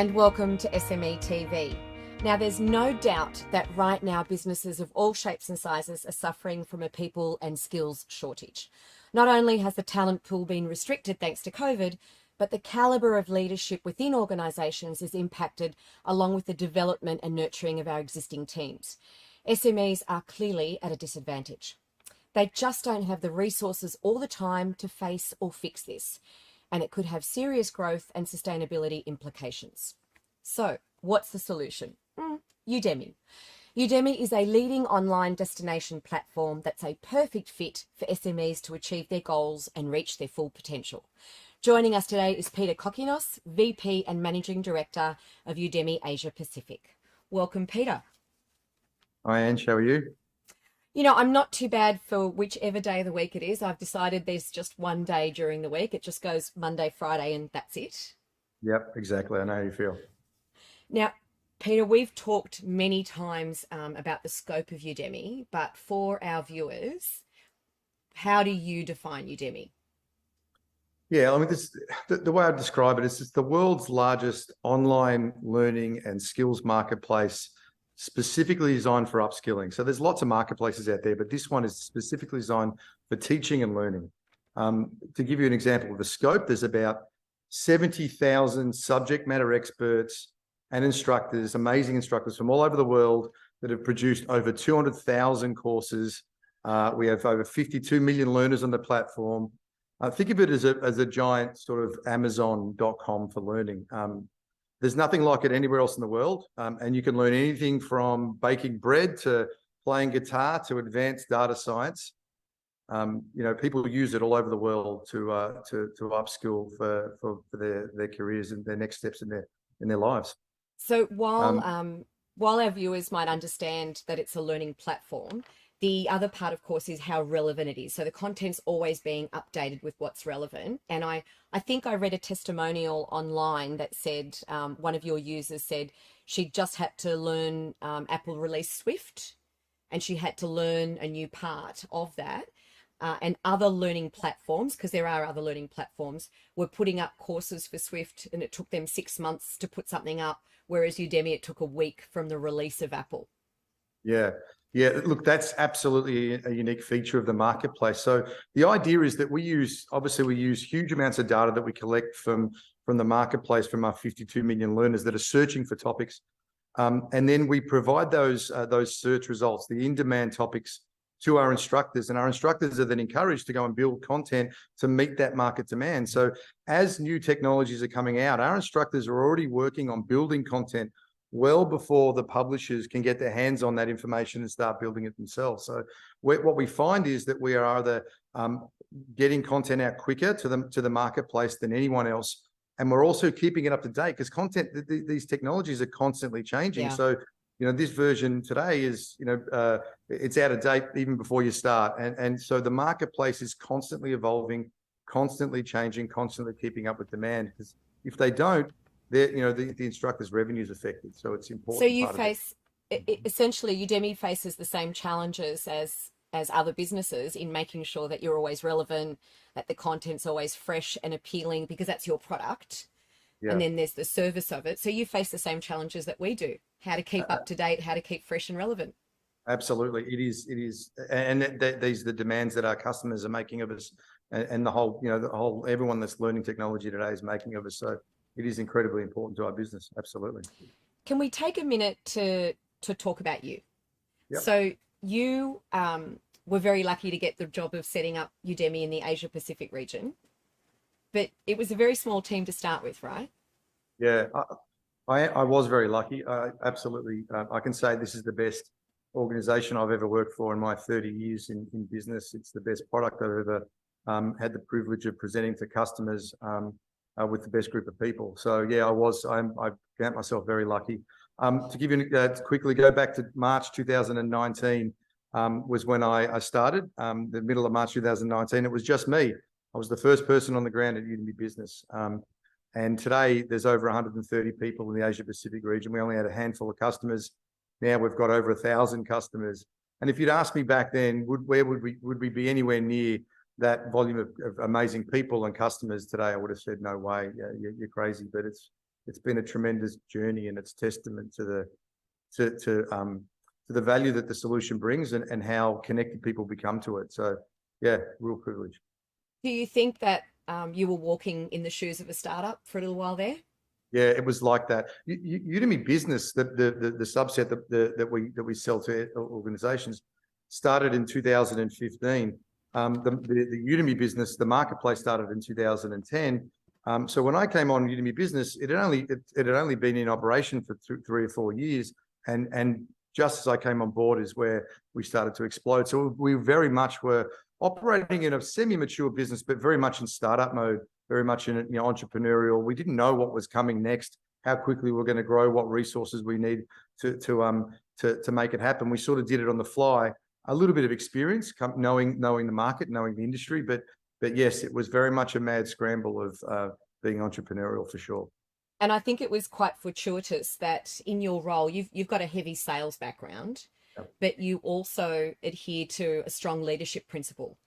and welcome to SMETV. Now, there's no doubt that right now businesses of all shapes and sizes are suffering from a people and skills shortage. Not only has the talent pool been restricted thanks to COVID, but the calibre of leadership within organisations is impacted along with the development and nurturing of our existing teams. SMEs are clearly at a disadvantage. They just don't have the resources all the time to face or fix this, and it could have serious growth and sustainability implications. So, what's the solution? Udemy. Udemy is a leading online destination platform that's a perfect fit for SMEs to achieve their goals and reach their full potential. Joining us today is Peter Kokkinos, VP and Managing Director of Udemy Asia Pacific. Welcome, Peter. Hi, Ange. How are you? You know, I'm not too bad for whichever day of the week it is. I've decided there's just one day during the week. It just goes Monday, Friday, and that's it. Yep, exactly. I know how you feel. Now, Peter, we've talked many times about the scope of Udemy, but for our viewers, how do you define Udemy? Yeah, I mean, the way I describe it is it's the world's largest online learning and skills marketplace, specifically designed for upskilling. So there's lots of marketplaces out there, but this one is specifically designed for teaching and learning. To give you an example of the scope, there's about 70,000 subject matter experts and instructors, amazing instructors from all over the world that have produced over 200,000 courses. We have over 52 million learners on the platform. Think of it as a giant sort of Amazon.com for learning. There's nothing like it anywhere else in the world. And you can learn anything from baking bread to playing guitar to advanced data science. People use it all over the world to upskill for their careers and their next steps in their lives. So while our viewers might understand that it's a learning platform, the other part, of course, is how relevant it is. So the content's always being updated with what's relevant. And I think I read a testimonial online that said, one of your users said she just had to learn Apple release Swift, and she had to learn a new part of that. And other learning platforms, because there are other learning platforms, were putting up courses for Swift, and it took them 6 months to put something up, whereas Udemy, it took a week from the release of Apple. Yeah. Look, that's absolutely a unique feature of the marketplace. So the idea is that we use huge amounts of data that we collect from the marketplace, from our 52 million learners that are searching for topics. And then we provide those search results, the in-demand topics, to our instructors, and our instructors are then encouraged to go and build content to meet that market demand. So as new technologies are coming out, our instructors are already working on building content well before the publishers can get their hands on that information and start building it themselves. So what we find is that we are either getting content out quicker to the marketplace than anyone else, and we're also keeping it up to date, because these technologies are constantly changing. Yeah. So this version today is, it's out of date even before you start. And so the marketplace is constantly evolving, constantly changing, constantly keeping up with demand. Because if they don't, the instructor's revenue is affected. So it's important. So you essentially, Udemy faces the same challenges as other businesses in making sure that you're always relevant, that the content's always fresh and appealing, because that's your product. Yeah. And then there's the service of it. So you face the same challenges that we do, how to keep up to date, how to keep fresh and relevant. Absolutely. It is. And these are the demands that our customers are making of us, and the whole everyone that's learning technology today is making of us. So it is incredibly important to our business. Absolutely. Can we take a minute to talk about you? Yep. So you were very lucky to get the job of setting up Udemy in the Asia Pacific region, but it was a very small team to start with, right? Yeah, I was very lucky. Absolutely. I can say this is the best organization I've ever worked for in my 30 years in business. It's the best product I've ever had the privilege of presenting to customers with the best group of people. So yeah, I count myself very lucky. To give you quickly go back to March 2019 was when I started. The middle of March 2019, it was just me. I was the first person on the ground at Udemy Business. And today there's over 130 people in the Asia Pacific region. We only had a handful of customers. Now we've got over 1,000 customers. And if you'd asked me back then, would we be anywhere near that volume of amazing people and customers today, I would have said, no way, you're crazy. But it's been a tremendous journey, and it's testament to the value that the solution brings and how connected people become to it. So yeah, real privilege. Do you think that you were walking in the shoes of a startup for a little while there? Yeah, it was like that. Udemy Business, the subset that we sell to organizations, started in 2015. The Udemy Business, the marketplace, started in 2010. So when I came on Udemy Business, it had only been in operation for 3 or 4 years, and just as I came on board is where we started to explode. So we very much were operating in a semi-mature business, but very much in startup mode, very much in entrepreneurial. We didn't know what was coming next, how quickly we're going to grow, what resources we need to make it happen. We sort of did it on the fly. A little bit of experience, knowing the market, knowing the industry, but yes, it was very much a mad scramble of being entrepreneurial for sure. And I think it was quite fortuitous that in your role, you've got a heavy sales background, Yep. but you also adhere to a strong leadership principle.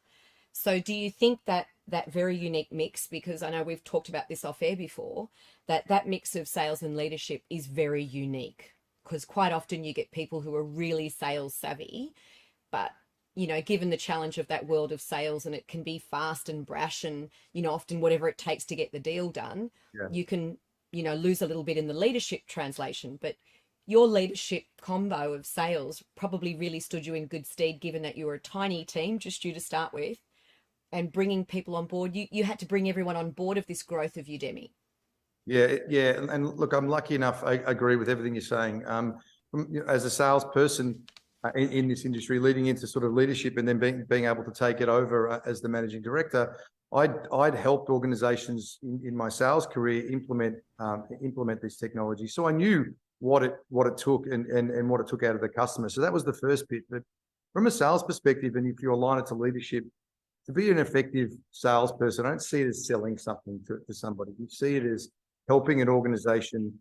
So do you think that very unique mix, because I know we've talked about this off air before, that mix of sales and leadership is very unique? Because quite often you get people who are really sales savvy, but given the challenge of that world of sales, and it can be fast and brash and, often whatever it takes to get the deal done, Yeah. you can, lose a little bit in the leadership translation. But your leadership combo of sales probably really stood you in good stead, given that you were a tiny team, just you to start with, and bringing people on board. You had to bring everyone on board of this growth of Udemy. Yeah. And look, I'm lucky enough. I agree with everything you're saying. As a salesperson in this industry, leading into sort of leadership, and then being able to take it over as the managing director, I'd helped organizations in my sales career implement this technology. So I knew what it took and what it took out of the customer. So that was the first bit. But from a sales perspective, and if you align it to leadership, to be an effective salesperson, I don't see it as selling something to somebody. You see it as helping an organization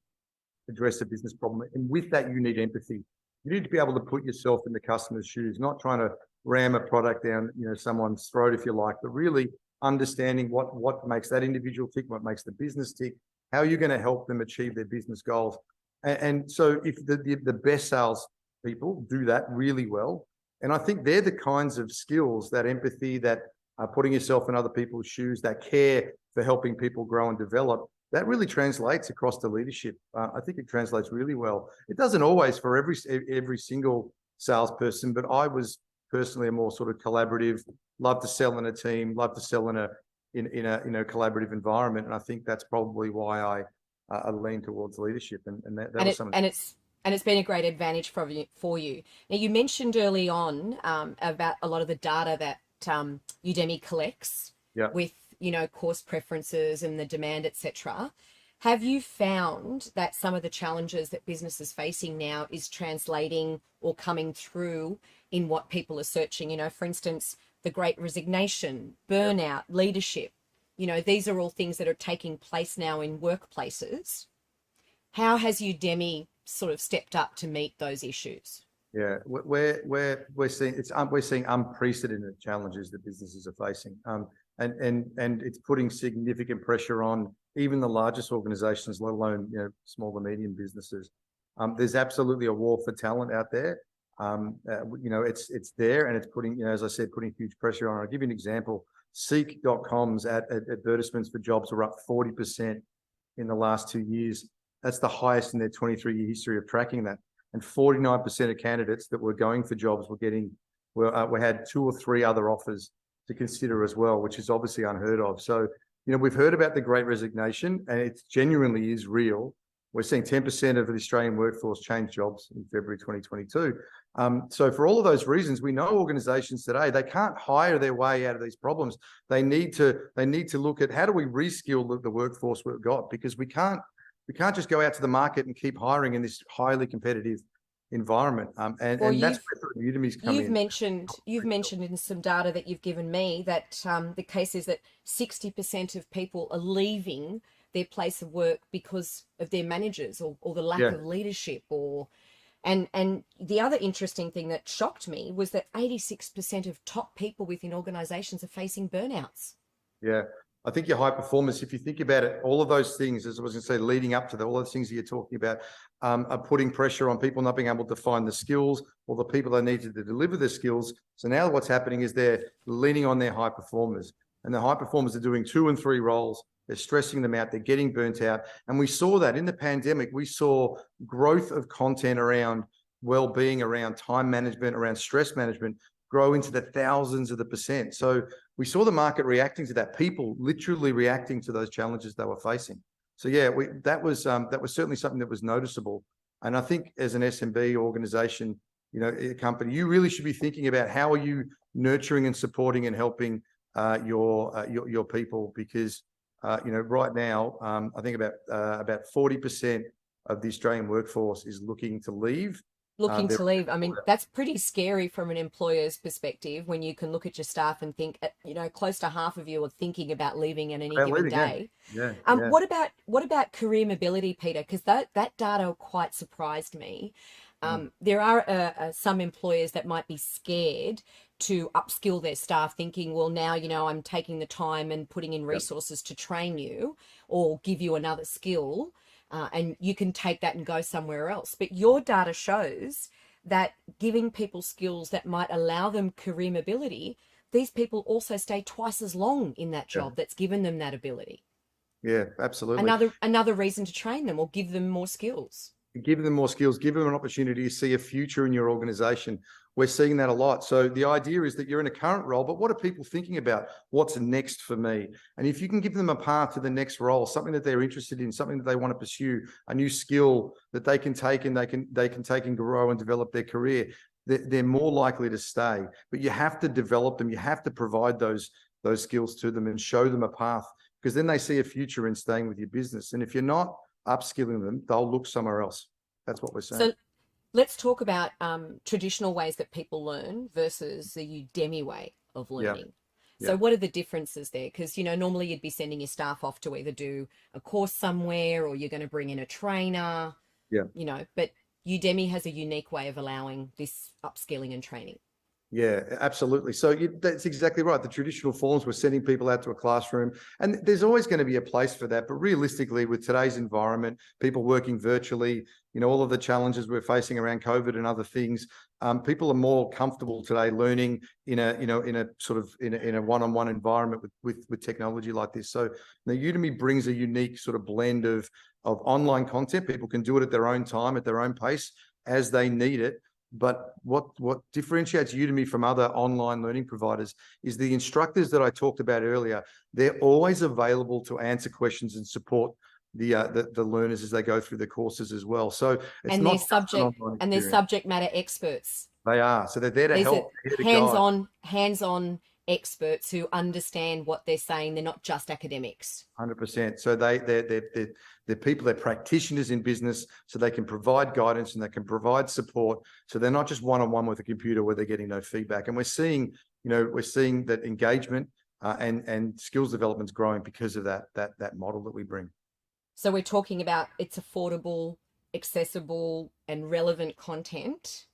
address a business problem. And with that, you need empathy. You need to be able to put yourself in the customer's shoes, not trying to ram a product down someone's throat, if you like, but really understanding what makes that individual tick, what makes the business tick, how you're going to help them achieve their business goals. And so if the best sales people do that really well, and I think they're the kinds of skills, that empathy, that putting yourself in other people's shoes, that care for helping people grow and develop, that really translates across to leadership. I think it translates really well. It doesn't always for every single salesperson, but I was personally a more sort of collaborative, love to sell in a team, love to sell in a collaborative environment, and I think that's probably why I lean towards leadership, and that was something. And it's been a great advantage for you. Now, you mentioned early on about a lot of the data that Udemy collects with course preferences and the demand, etc. Have you found that some of the challenges that businesses facing now is translating or coming through in what people are searching? For instance, the great resignation, burnout, leadership. These are all things that are taking place now in workplaces. How has Udemy sort of stepped up to meet those issues? Yeah, we're seeing unprecedented challenges that businesses are facing, and it's putting significant pressure on even the largest organizations, let alone small and medium businesses. There's absolutely a war for talent out there. It's there, and it's putting, as I said, putting huge pressure on. I'll give you an example. Seek.com's advertisements for jobs are up 40% in the last 2 years. That's the highest in their 23-year history of tracking that. And 49% of candidates that were going for jobs we had 2 or 3 other offers to consider as well, which is obviously unheard of. So, we've heard about the great resignation, and it genuinely is real. We're seeing 10% of the Australian workforce change jobs in February 2022. So for all of those reasons, we know organizations today, they can't hire their way out of these problems. They need to look at how do we reskill the workforce we've got, because we can't just go out to the market and keep hiring in this highly competitive environment. And that's where Udemy's come in. You've mentioned in some data that you've given me that the case is that 60% of people are leaving their place of work because of their managers or the lack of leadership and the other interesting thing that shocked me was that 86% of top people within organizations are facing burnouts. Yeah. I think your high performance, if you think about it, all of those things, as I was going to say, leading up to all those things that you're talking about, are putting pressure on people not being able to find the skills or the people they need to deliver the skills. So now what's happening is they're leaning on their high performers, and the high performers are doing 2 and 3 roles. They're stressing them out. They're getting burnt out. And we saw that in the pandemic. We saw growth of content around well-being, around time management, around stress management grow into the thousands of the percent. So we saw the market reacting to that, people literally reacting to those challenges they were facing. So yeah, that was certainly something that was noticeable. And I think as an SMB organization, a company, you really should be thinking about how are you nurturing and supporting and helping your people, because right now, I think about 40% of the Australian workforce is looking to leave. I mean, that's pretty scary from an employer's perspective, when you can look at your staff and think, close to half of you are thinking about leaving at any given day. Yeah. What about career mobility, Peter? Because that data quite surprised me. There are some employers that might be scared to upskill their staff, thinking, well, now, I'm taking the time and putting in resources to train you or give you another skill. And you can take that and go somewhere else. But your data shows that giving people skills that might allow them career mobility, these people also stay twice as long in that job that's given them that ability. Yeah, absolutely. Another reason to train them or give them more skills. Give them more skills, give them an opportunity to see a future in your organization. We're seeing that a lot. So the idea is that you're in a current role, but what are people thinking about? What's next for me? And if you can give them a path to the next role, something that they're interested in, something that they want to pursue, a new skill that they can take and they can take and grow and develop their career, they're more likely to stay. But you have to develop them. You have to provide those skills to them and show them a path, because then they see a future in staying with your business. And if you're not upskilling them, they'll look somewhere else. That's what we're saying. So let's talk about traditional ways that people learn versus the Udemy way of learning. So what are the differences there? Because, normally you'd be sending your staff off to either do a course somewhere or you're going to bring in a trainer, but Udemy has a unique way of allowing this upskilling and training. Yeah, absolutely. So that's exactly right. The traditional forms, we're sending people out to a classroom, and there's always going to be a place for that. But realistically, with today's environment, people working virtually, all of the challenges we're facing around COVID and other things, people are more comfortable today learning in a one-on-one environment with technology like this. So the Udemy brings a unique sort of blend of online content. People can do it at their own time, at their own pace, as they need it. But what differentiates Udemy from other online learning providers is the instructors that I talked about earlier. They're always available to answer questions and support the learners as they go through the courses as well. So it's not they're subject matter experts. They are. So they're there to help. Hands-on experts who understand what they're saying. They're not just academics. 100%. So they're people, they're practitioners in business, so they can provide guidance and they can provide support. So they're not just one-on-one with a computer where they're getting no feedback. And we're seeing that engagement and skills development's growing because of that model that we bring. So we're talking about it's affordable, accessible, and relevant content.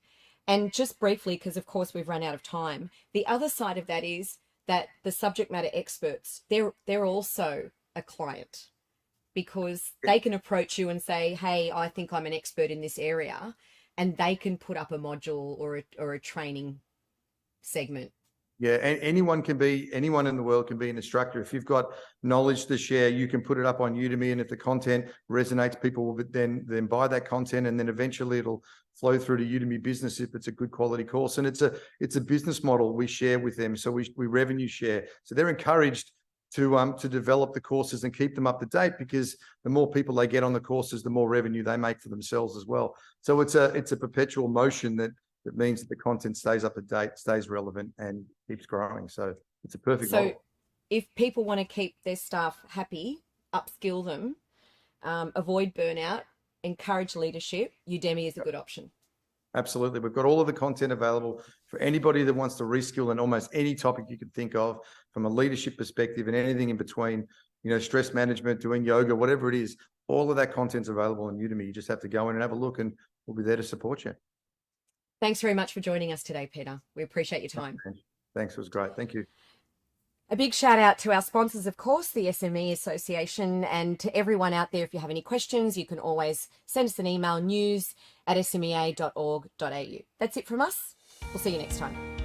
And just briefly, because of course we've run out of time, the other side of that is that the subject matter experts, they're also a client, because they can approach you and say, hey, I think I'm an expert in this area, and they can put up a module or a training segment. Yeah, and anyone in the world can be an instructor. If you've got knowledge to share, you can put it up on Udemy, and if the content resonates, people will then buy that content, and then eventually it'll flow through to Udemy Business if it's a good quality course. And it's a business model we share with them, so we revenue share. So they're encouraged to develop the courses and keep them up to date, because the more people they get on the courses, the more revenue they make for themselves as well. So it's a perpetual motion that means that the content stays up to date, stays relevant, and keeps growing. So it's a perfect model. So if people want to keep their staff happy, upskill them, avoid burnout, encourage leadership, Udemy is a good option. Absolutely. We've got all of the content available for anybody that wants to reskill in almost any topic you can think of, from a leadership perspective and anything in between, stress management, doing yoga, whatever it is. All of that content's available on Udemy. You just have to go in and have a look, and we'll be there to support you. Thanks very much for joining us today, Peter. We appreciate your time. Thanks. It was great. Thank you. A big shout out to our sponsors, of course, the SME Association, and to everyone out there. If you have any questions, you can always send us an email, news@smea.org.au. That's it from us. We'll see you next time.